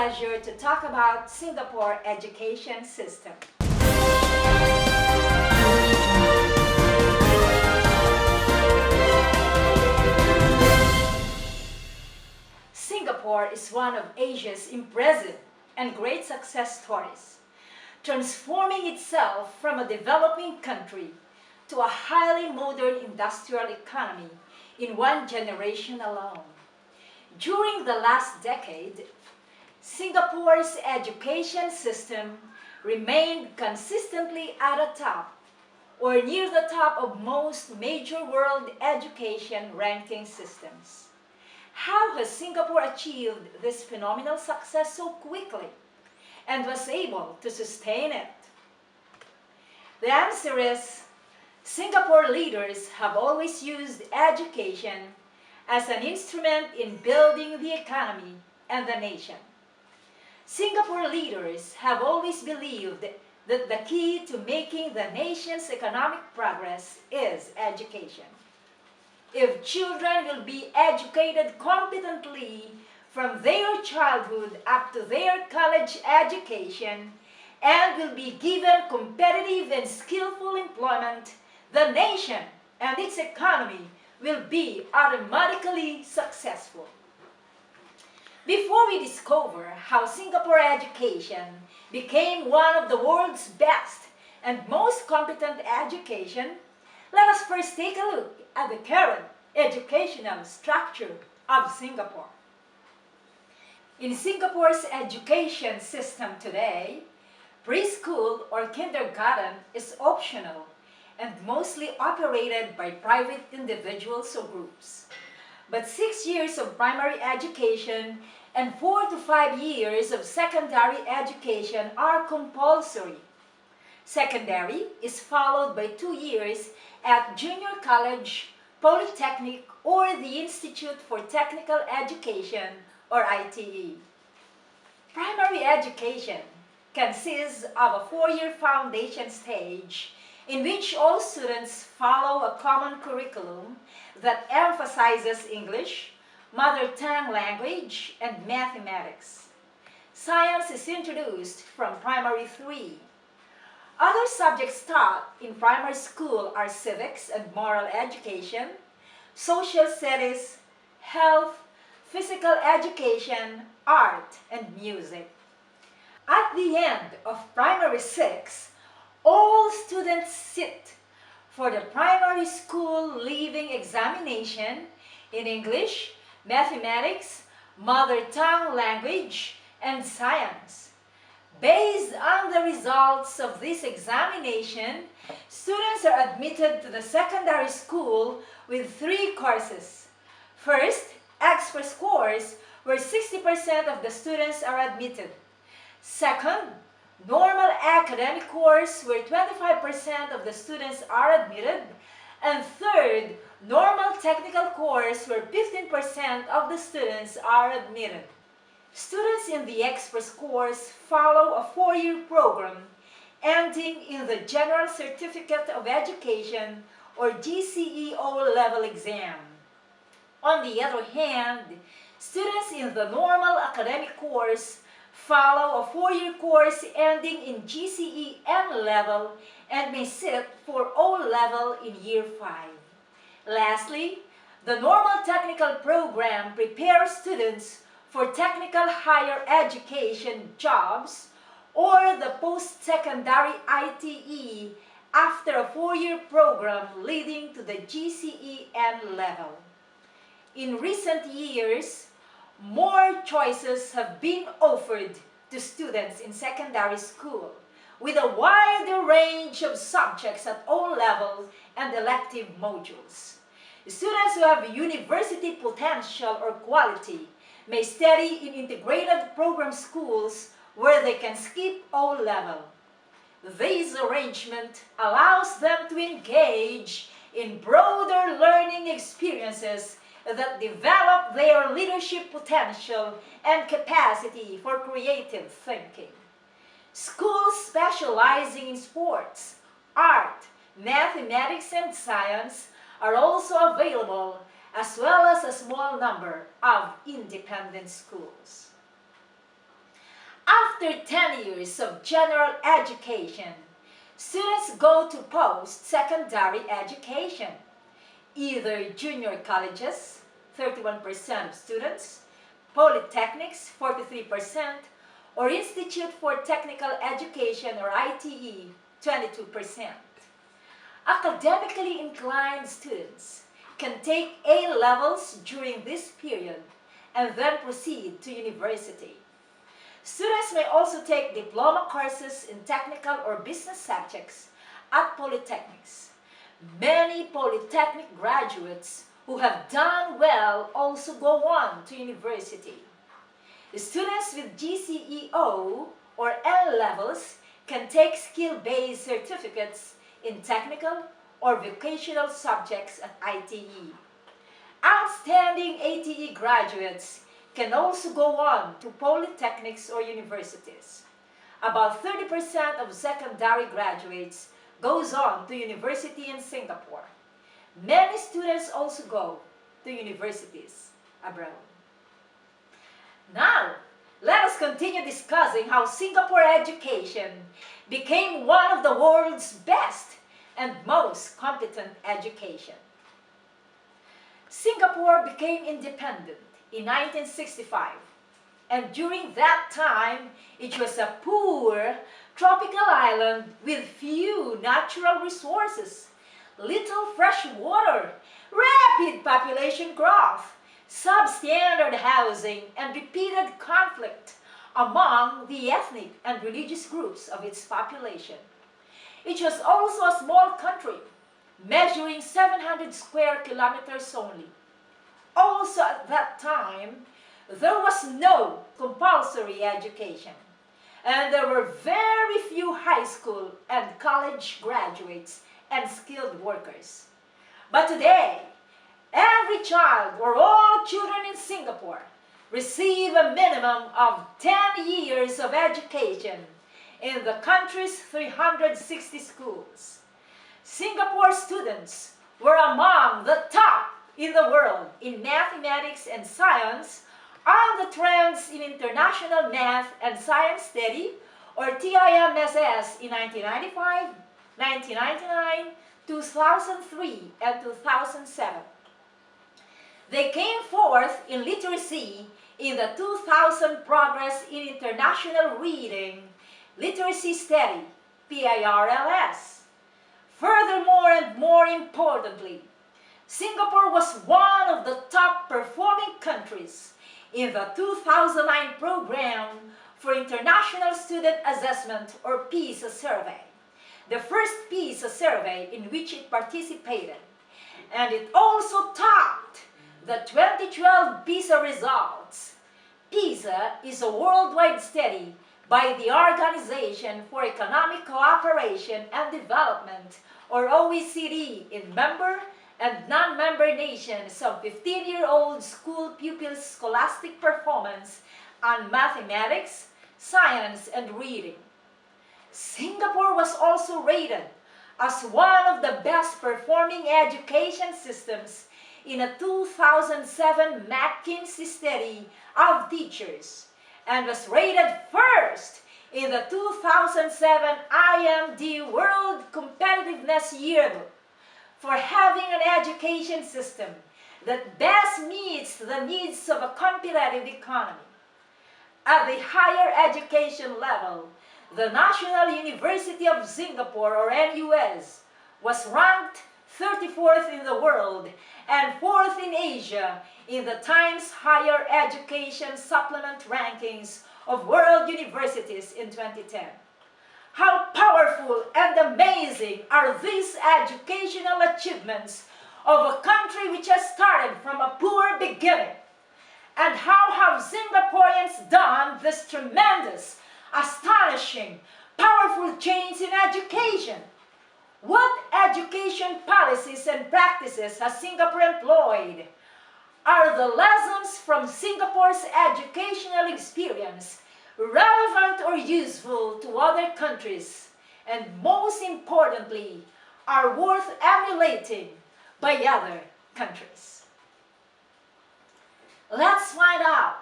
pleasure to talk about Singapore education system. Singapore is one of Asia's impressive and great success stories, transforming itself from a developing country to a highly modern industrial economy in one generation alone. During the last decade, Singapore's education system remained consistently at the top or near the top of most major world education ranking systems. How has Singapore achieved this phenomenal success so quickly and was able to sustain it? The answer is, Singapore leaders have always used education as an instrument in building the economy and the nation. Singapore leaders have always believed that the key to making the nation's economic progress is education. If children will be educated competently from their childhood up to their college education and will be given competitive and skillful employment, the nation and its economy will be automatically successful. Before we discover how Singapore education became one of the world's best and most competent education, let us first take a look at the current educational structure of Singapore. In Singapore's education system today, preschool or kindergarten is optional and mostly operated by private individuals or groups. But 6 years of primary education and 4 to 5 years of secondary education are compulsory. Secondary is followed by 2 years at junior college, polytechnic, or the Institute for Technical Education, or ITE. Primary education consists of a 4-year foundation stage in which all students follow a common curriculum that emphasizes English, mother tongue language, and mathematics. Science is introduced from primary 3. Other subjects taught in primary school are civics and moral education, social studies, health, physical education, art, and music. At the end of primary 6, all students sit for the primary school leaving examination in English, mathematics, mother tongue language, and science. Based on the results of this examination, students are admitted to the secondary school with 3 courses. First, express course, where 60% of the students are admitted. Second, normal academic course, where 25% of the students are admitted. And third, normal technical course, where 15% of the students are admitted. Students in the express course follow a 4-year program ending in the General Certificate of Education or GCE O-level exam. On the other hand, students in the normal academic course follow a 4-year course ending in GCE N-level and may sit for O-level in year 5. Lastly, the normal technical program prepares students for technical higher education jobs or the post-secondary ITE after a 4-year program leading to the GCE N-level. In recent years, more choices have been offered to students in secondary school with a wider range of subjects at O-level and elective modules. Students who have university potential or quality may study in integrated program schools where they can skip O-level. This arrangement allows them to engage in broader learning experiences that develop their leadership potential and capacity for creative thinking. Schools specializing in sports, art, mathematics, and science are also available, as well as a small number of independent schools. After 10 years of general education, students go to post-secondary education, either junior colleges, 31% of students, polytechnics, 43%, or Institute for Technical Education or ITE, 22%. Academically inclined students can take A-levels during this period and then proceed to university. Students may also take diploma courses in technical or business subjects at polytechnics. Many polytechnic graduates who have done well also go on to university. Students with GCEO or N-levels can take skill-based certificates in technical or vocational subjects at ITE. Outstanding ATE graduates can also go on to polytechnics or universities. About 30% of secondary graduates goes on to university in Singapore. Many students also go to universities abroad. Now, let us continue discussing how Singapore education became one of the world's best and most competent education. Singapore became independent in 1965, and during that time, it was a poor tropical island with few natural resources, little fresh water, rapid population growth, substandard housing, and repeated conflict among the ethnic and religious groups of its population. It was also a small country, measuring 700 square kilometers only. Also at that time, there was no compulsory education, and there were very few high school and college graduates and skilled workers. But today, every child or all children in Singapore receive a minimum of 10 years of education in the country's 360 schools. Singapore students were among the top in the world in mathematics and science on the trends in International Math and Science Study, or TIMSS, in 1995, 1999, 2003, and 2007. They came forth in literacy in the 2000 Progress in International Reading Literacy Study, PIRLS. Furthermore and more importantly, Singapore was one of the top performing countries in the 2009 Program for International Student Assessment, or PISA survey, the first PISA survey in which it participated, and it also topped the 2012 PISA results. PISA is a worldwide study by the Organization for Economic Cooperation and Development, or OECD, in member and non-member nations of 15-year-old school pupils' scholastic performance on mathematics, science, and reading. Singapore was also rated as one of the best performing education systems in a 2007 McKinsey study of teachers, and was rated first in the 2007 IMD World Competitiveness Yearbook for having an education system that best meets the needs of a competitive economy. At the higher education level, the National University of Singapore, or NUS, was ranked 34th in the world and 4th in Asia in the Times Higher Education Supplement Rankings of World Universities in 2010. How powerful and amazing are these educational achievements of a country which has started from a poor beginning? And how have Singaporeans done this tremendous, astonishing, powerful change in education? What education policies and practices has Singapore employed? Are the lessons from Singapore's educational experience relevant or useful to other countries? And most importantly, are worth emulating by other countries? Let's find out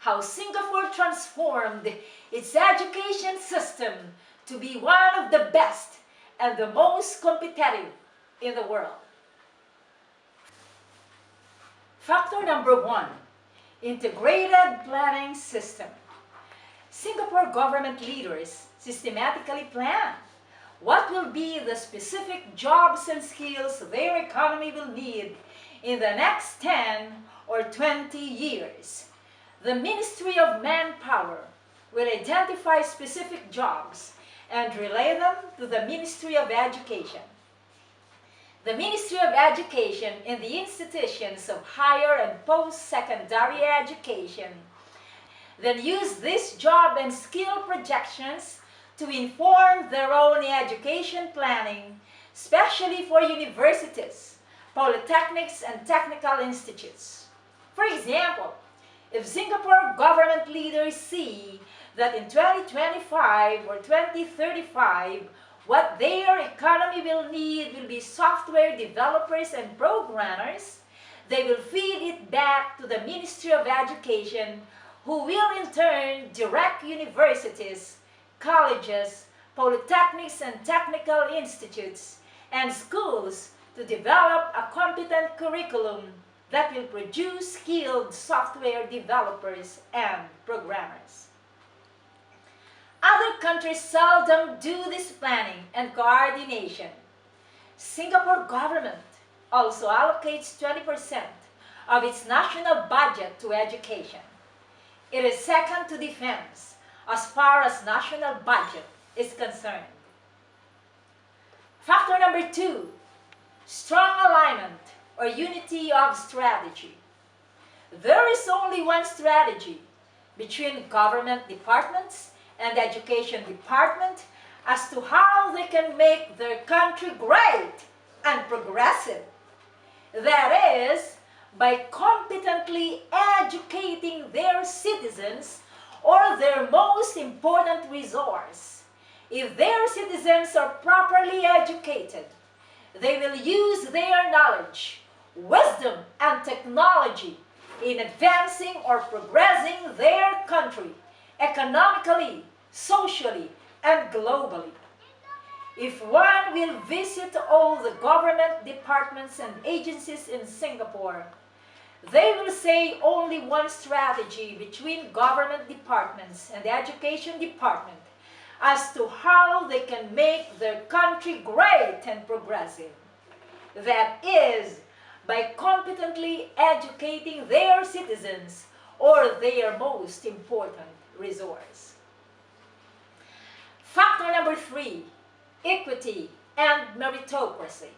how Singapore transformed its education system to be one of the best and the most competitive in the world. Factor number 1, integrated planning system. Singapore government leaders systematically plan what will be the specific jobs and skills their economy will need in the next 10 or 20 years. The Ministry of Manpower will identify specific jobs and relay them to the Ministry of Education. The Ministry of Education and the institutions of higher and post-secondary education then use these job and skill projections to inform their own education planning, especially for universities, polytechnics, and technical institutes. For example, if Singapore government leaders see that in 2025 or 2035, what their economy will need will be software developers and programmers, they will feed it back to the Ministry of Education, who will in turn direct universities, colleges, polytechnics and technical institutes, and schools to develop a competent curriculum that will produce skilled software developers and programmers. Other countries seldom do this planning and coordination. Singapore government also allocates 20% of its national budget to education. It is second to defense as far as national budget is concerned. Factor number 2, strong alignment or unity of strategy. There is only one strategy between government departments and education department as to how they can make their country great and progressive. That is, by competently educating their citizens or their most important resource. If their citizens are properly educated, they will use their knowledge, wisdom, and technology in advancing or progressing their country economically, socially, and globally. If one will visit all the government departments and agencies in Singapore, they will say only one strategy between government departments and the education department as to how they can make their country great and progressive. That is, by competently educating their citizens or their most important resource. Factor number 3, equity and meritocracy.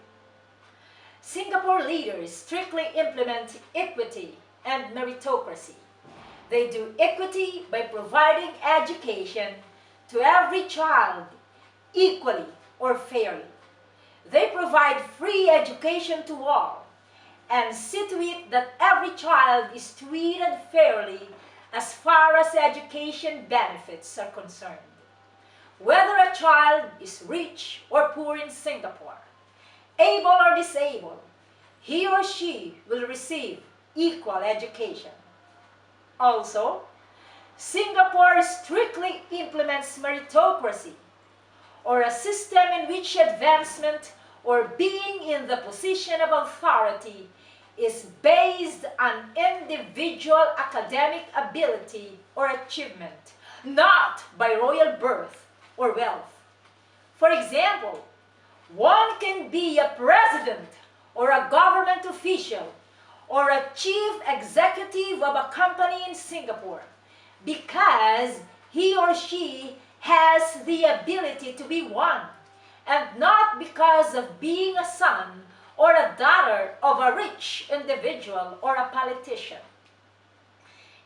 Singapore leaders strictly implement equity and meritocracy. They do equity by providing education to every child equally or fairly. They provide free education to all and see to it that every child is treated fairly as far as education benefits are concerned. Whether a child is rich or poor in Singapore, able or disabled, he or she will receive equal education. Also, Singapore strictly implements meritocracy, or a system in which advancement or being in the position of authority is based on individual academic ability or achievement, not by royal birth or wealth. For example, one can be a president or a government official or a chief executive of a company in Singapore because he or she has the ability to be one, and not because of being a son or a daughter of a rich individual or a politician.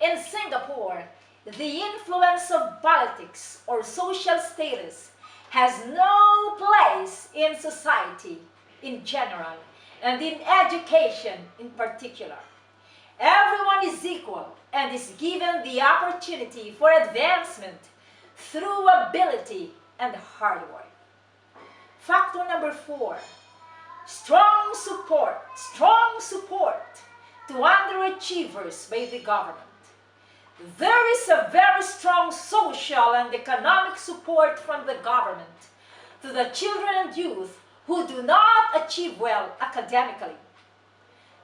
In Singapore, the influence of politics or social status has no place in society in general and in education in particular. Everyone is equal and is given the opportunity for advancement through ability and hard work. Factor number 4, strong support to underachievers by the government. There is a very strong social and economic support from the government to the children and youth who do not achieve well academically.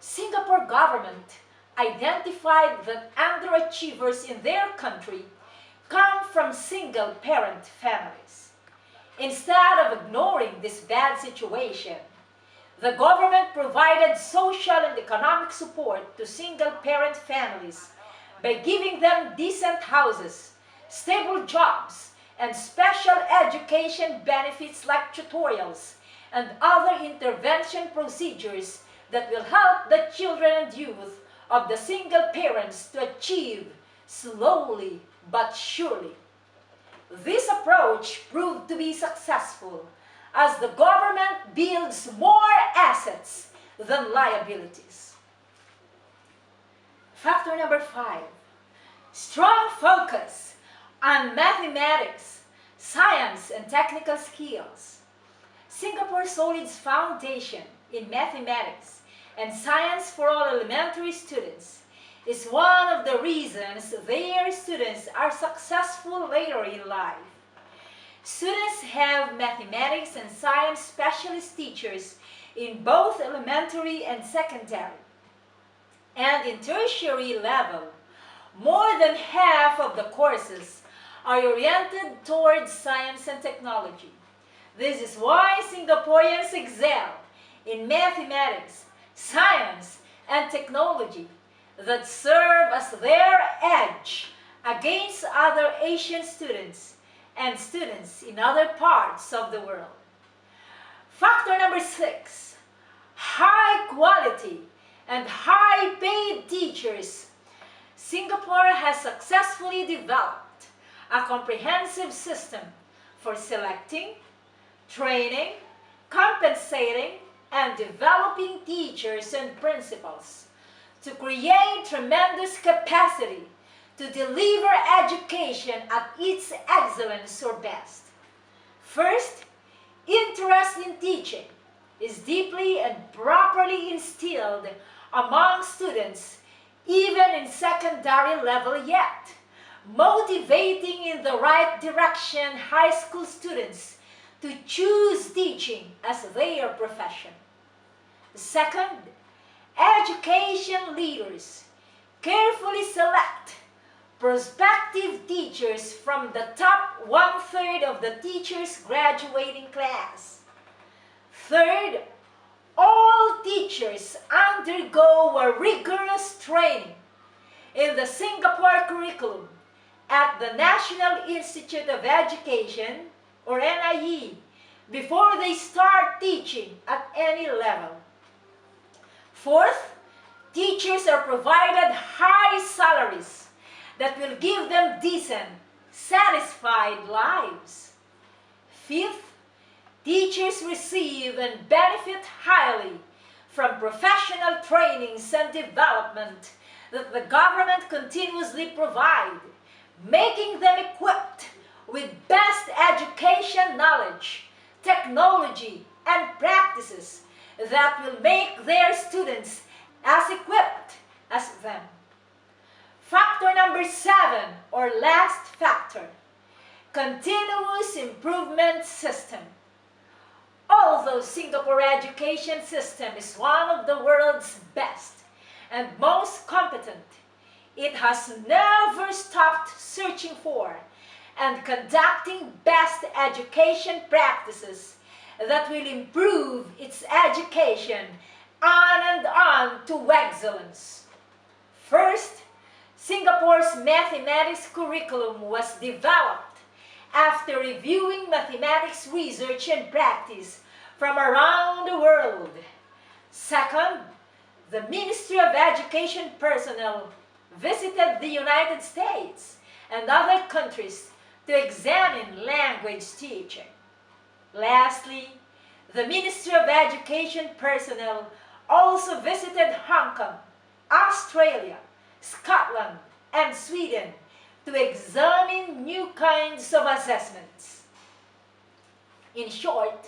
Singapore government identified that underachievers in their country come from single-parent families. Instead of ignoring this bad situation, the government provided social and economic support to single-parent families by giving them decent houses, stable jobs, and special education benefits like tutorials and other intervention procedures that will help the children and youth of the single parents to achieve slowly but surely. This approach proved to be successful as the government builds more assets than liabilities. Factor number 5, strong focus on mathematics, science, and technical skills. Singapore's solid foundation in mathematics and science for all elementary students is one of the reasons their students are successful later in life. Students have mathematics and science specialist teachers in both elementary and secondary. And in tertiary level, more than half of the courses are oriented towards science and technology. This is why Singaporeans excel in mathematics, science, and technology that serve as their edge against other Asian students and students in other parts of the world. Factor number 6, high quality and high-paid teachers. Singapore has successfully developed a comprehensive system for selecting, training, compensating, and developing teachers and principals to create tremendous capacity to deliver education at its excellence or best. First, interest in teaching is deeply and properly instilled among students even in secondary level yet, motivating in the right direction high school students to choose teaching as their profession. Second, education leaders carefully select prospective teachers from the top 1/3 of the teachers' graduating class. Third, all teachers undergo a rigorous training in the Singapore curriculum at the National Institute of Education, or NIE, before they start teaching at any level. Fourth, teachers are provided high salaries that will give them decent, satisfied lives. Fifth, teachers receive and benefit highly from professional trainings and development that the government continuously provides, making them equipped with best education knowledge, technology, and practices that will make their students as equipped as them. Factor number 7, or last factor, continuous improvement system. Although Singapore education system is one of the world's best and most competent, it has never stopped searching for and conducting best education practices that will improve its education on and on to excellence. First, Singapore's mathematics curriculum was developed after reviewing mathematics research and practice from around the world. Second, the Ministry of Education personnel visited the United States and other countries to examine language teaching. Lastly, the Ministry of Education personnel also visited Hong Kong, Australia, Scotland, and Sweden to examine new kinds of assessments. In short,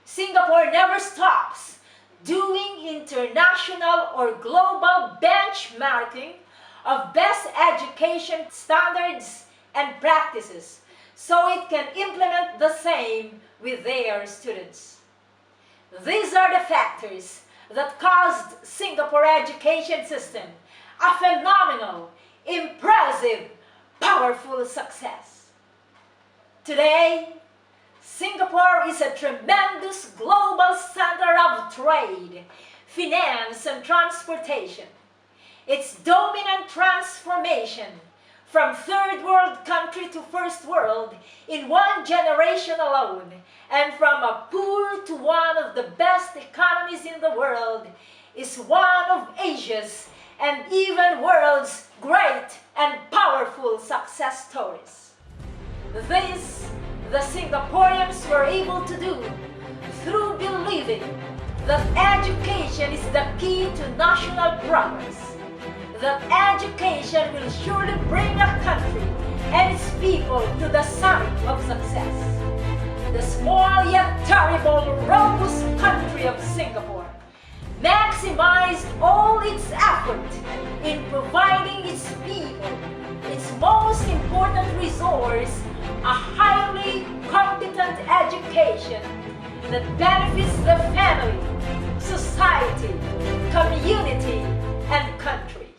Singapore never stops doing international or global benchmarking of best education standards and practices so it can implement the same with their students. These are the factors that caused Singapore education system a phenomenal, impressive, powerful success. Today, Singapore is a tremendous global center of trade, finance, and transportation. Its dominant transformation from third world country to first world in one generation alone, and from a poor to one of the best economies in the world, is one of Asia's and even world's great and powerful success stories. This, the Singaporeans were able to do through believing that education is the key to national progress, that education will surely bring a country and its people to the summit of success. The small yet terrible, robust country of Singapore maximized all its effort in providing its people its most important resource, a highly competent education that benefits the family, society, community, and country.